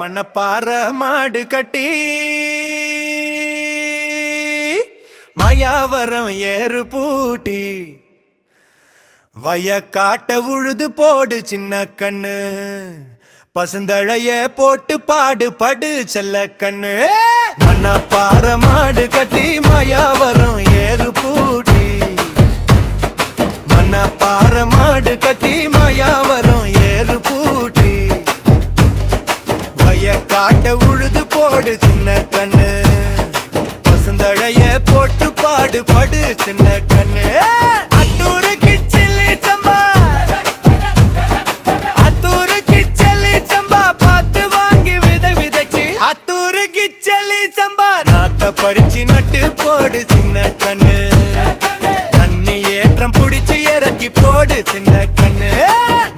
மண்ணப்பாற மாடு கட்டி மாயாவரம் ஏறு பூட்டி வயக்காட்ட உழுது போடு சின்ன கண்ணு பசுந்தழைய போட்டு பாடு படு செல்ல கண்ணு மண்ணப்பாற மாடு கட்டி மாயாவரம் ஏறு பூட்டி மண்ணப்பாற மாடு கட்டி மாயாவரம் ஏறு பூட்டி காட்ட உழுது போடு சின்ன கண்ணு பசுந்தழைய போட்டு பாடு படு சின்ன கண்ணு அத்தூருக்கு சில்லி சம்பா அத்தூருக்கு செல்லி சம்பா பார்த்து வாங்கி விதைச்சு அத்தூருக்கு செல்லி சம்பா நாத்த பறிச்சு நட்டு போடு சின்ன கண்ணு தண்ணி ஏற்றம் புடிச்சு இறக்கி போடு சின்ன கண்ணு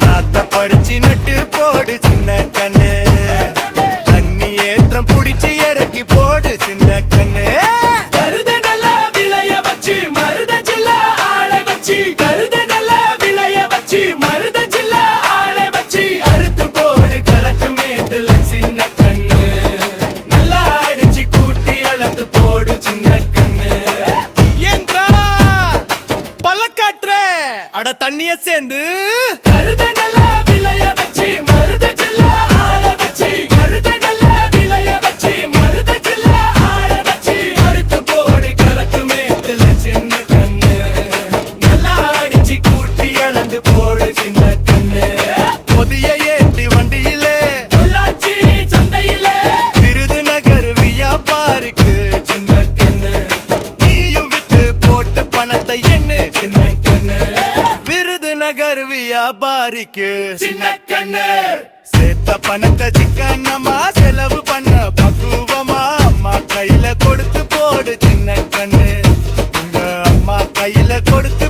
நாத்த பறிச்சு நட்டு போடு சின்ன கண்ணு புடிச்சு இறக்கி போடு சின்ன கண்ணு கருத நல்லா விளைய வச்சு மருத ஜில்ல ஆளை வச்சு கருத நல்லா விளைய வச்சு மருத ஜில்ல ஆளை வச்சு அறுத்து போடு கலட்டு மேட்டுல சின்ன கண்ணு நல்லா அடிச்சு கூட்டி அளந்து போடு சின்ன கண்ணு ஏன்றா பழக்காற்ற அட தண்ணிய சேர்ந்து கருத நல்லா விளைய வச்சு மருத ஜில்ல ஆளை வச்சு கருத வியாபாரிக்கு சின்ன கண்ணு சேர்த்த பணத்தை சிக்கனமா செலவு பண்ண பக்குவமா அம்மா கையில கொடுத்து போடு சின்ன கண்ணு உங்க அம்மா கையில கொடுத்து